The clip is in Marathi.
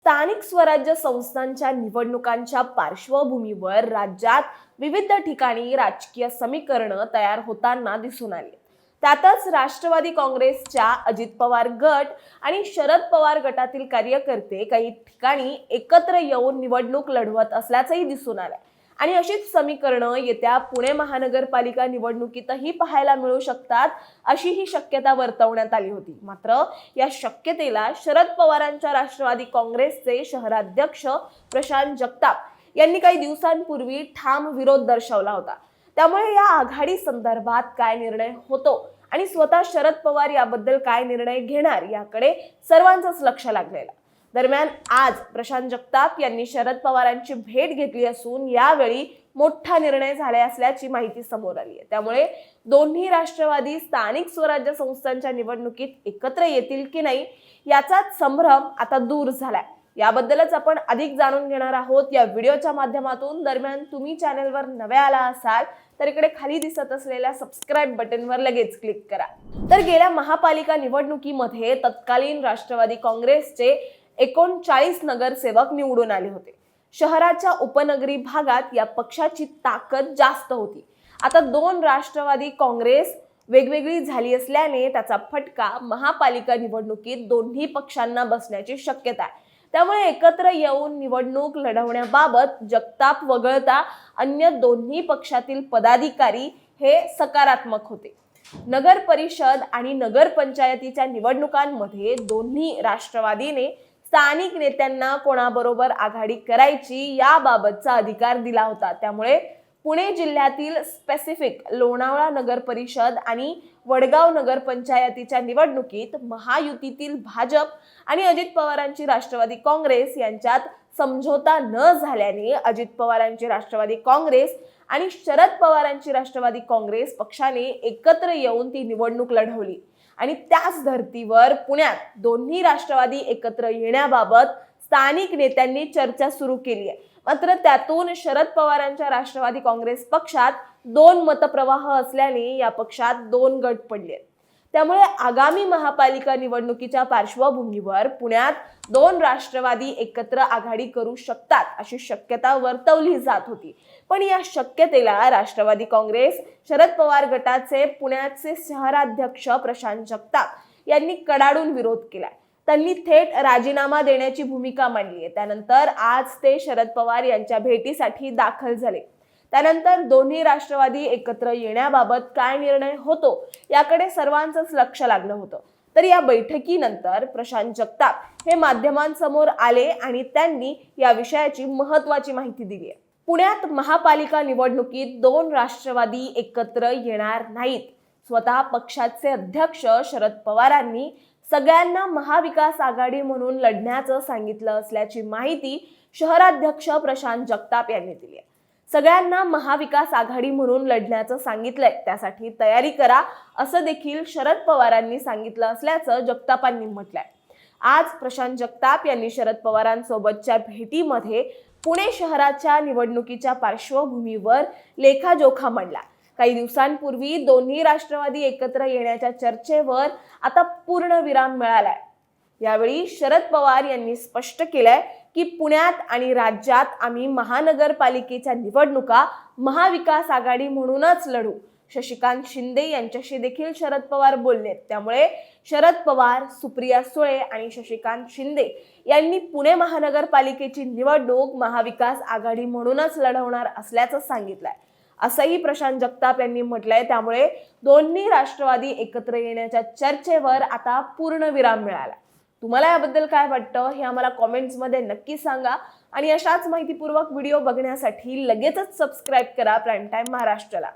स्थानिक स्वराज्य संस्थांच्या निवडणुकांच्या पार्श्वभूमीवर राज्यात विविध ठिकाणी राजकीय समीकरणं तयार होताना दिसून आली। त्यातच राष्ट्रवादी काँग्रेसच्या अजित पवार गट आणि शरद पवार गटातील कार्यकर्ते काही ठिकाणी एकत्र येऊन निवडणूक लढवत असल्याचंही दिसून आलं आणि अशीच समीकरणं येत्या पुणे महानगरपालिका निवडणुकीतही पाहायला मिळू शकतात अशी ही शक्यता वर्तवण्यात आली होती। मात्र या शक्यतेला शरद पवारांच्या राष्ट्रवादी काँग्रेसचे शहराध्यक्ष प्रशांत जगताप यांनी काही दिवसांपूर्वी ठाम विरोध दर्शवला होता। त्यामुळे या आघाडी संदर्भात काय निर्णय होतो आणि स्वतः शरद पवार याबद्दल काय निर्णय घेणार याकडे सर्वांचंच लक्ष लागलेलं। दरम्यान आज प्रशांत जगताप यांनी शरद पवारांची भेट घेतली असून यावेळी मोठा निर्णय झाला असल्याची माहिती समोर आली आहे। त्यामुळे दोन्ही राष्ट्रवादी स्थानिक स्वराज्य संस्थांच्या निवडणुकीत एकत्र येतील की नाही याचाच संभ्रम आता दूर झालाय। याबद्दलच आपण अधिक जाणून घेणार आहोत या व्हिडिओच्या माध्यमातून। दरम्यान तुम्ही चॅनलवर नवे आला असाल तर इकडे खाली दिसत असलेल्या सबस्क्राइब बटनवर लगेच क्लिक करा। तर गेल्या महापालिका निवडणुकीमध्ये तत्कालीन राष्ट्रवादी काँग्रेसचे 39 नगरसेवक निवडून आले होते। शहराच्या उपनगरी भागात या पक्षाची ताकद जास्त होती। आता दोन राष्ट्रवादी काँग्रेस वेगवेगळी झाली असल्याने त्याचा फटका महापालिका निवडणुकीत दोन्ही पक्षांना बसण्याची शक्यता आहे। त्यामुळे एकत्र येऊन निवडणूक लढवण्याबाबत जगताप वगळता अन्य दोन्ही पक्षातील पदाधिकारी हे सकारात्मक होते। नगर परिषद आणि नगर पंचायतीच्या निवडणुकांमध्ये दोन्ही राष्ट्रवादीने स्थानिक नेत्यांना कोणाबरोबर आघाडी करायची याबाबतचा अधिकार दिला होता। त्यामुळे पुणे जिल्ह्यातील स्पेसिफिक लोणावळा नगर परिषद आणि वडगाव नगर पंचायतीच्या निवडणुकीत महायुतीतील भाजप आणि अजित पवारांची राष्ट्रवादी काँग्रेस यांच्यात समझोता न झाल्याने अजित पवारांची राष्ट्रवादी काँग्रेस आणि शरद पवारांची राष्ट्रवादी काँग्रेस पक्षाने एकत्र येऊन ती निवडणूक लढवली आणि त्याच धर्तीवर पुण्यात दोन्ही राष्ट्रवादी एकत्र येण्याबाबत स्थानिक नेत्यांनी चर्चा सुरू केली आहे। मात्र त्यातून शरद पवारांच्या राष्ट्रवादी काँग्रेस पक्षात दोन मतप्रवाह असल्याने या पक्षात दोन गट पडले। त्यामुळे आगामी महापालिका निवडणुकीच्या पार्श्वभूमीवर पुण्यात दोन राष्ट्रवादी एकत्र आघाडी करू शकतात अशी शक्यता वर्तवली जात होती। पण या शक्यतेला राष्ट्रवादी काँग्रेस शरद पवार गटाचे पुण्याचे शहराध्यक्ष प्रशांत जगताप यांनी कडाडून विरोध केलाय। त्यांनी थेट राजीनामा देण्याची भूमिका मांडली आहे। त्यानंतर आज ते शरद पवार यांच्या भेटीसाठी दाखल झाले। त्यानंतर दोन्ही राष्ट्रवादी एकत्र येण्याबाबत काय निर्णय होतो याकडे सर्वांचंच लक्ष लागलं होतं। तर या बैठकीनंतर प्रशांत जगताप हे माध्यमांसमोर आले आणि त्यांनी या विषयाची महत्त्वाची माहिती दिली आहे। पुण्यात महापालिका निवडणुकीत दोन राष्ट्रवादी एकत्र येणार नाहीत। स्वतः पक्षाचे अध्यक्ष शरद पवारांनी सगळ्यांना महाविकास आघाडी म्हणून लढण्याचं सांगितलं असल्याची माहिती शहराध्यक्ष प्रशांत जगताप यांनी दिली आहे। सगळ्यांना महाविकास आघाडी म्हणून लढण्याचं सांगितलंय, त्यासाठी तयारी करा असं देखील शरद पवारांनी सांगितलं असल्याचं जगतापांनी म्हटलंय। आज प्रशांत जगताप यांनी शरद पवारांसोबतच्या भेटीमध्ये पुणे शहराच्या निवडणुकीच्या पार्श्वभूमीवर लेखाजोखा मांडला। काही दिवसांपूर्वी दोन्ही राष्ट्रवादी एकत्र येण्याच्या चर्चेवर आता पूर्ण विराम मिळालाय। यावेळी शरद पवार यांनी स्पष्ट केलंय की पुण्यात आणि राज्यात आम्ही महानगरपालिकेच्या निवडणुका महाविकास आघाडी म्हणूनच लढू। शशिकांत शिंदे यांच्याशी देखील शरद पवार बोललेत। त्यामुळे शरद पवार, सुप्रिया सुळे आणि शशिकांत शिंदे यांनी पुणे महानगरपालिकेची निवडणूक महाविकास आघाडी म्हणूनच लढवणार असल्याचं सांगितलंय असंही प्रशांत जगताप यांनी म्हटलंय। त्यामुळे दोन्ही राष्ट्रवादी एकत्र येण्याच्या चर्चेवर आता पूर्ण विराम मिळाला। तुम्हाला याबद्दल काय वाटतं हे आम्हाला कमेंट्समध्ये नक्की सांगा आणि अशाच माहितीपूर्वक व्हिडिओ बघण्यासाठी लगेचच सबस्क्राइब करा प्राईम टाइम महाराष्ट्राला।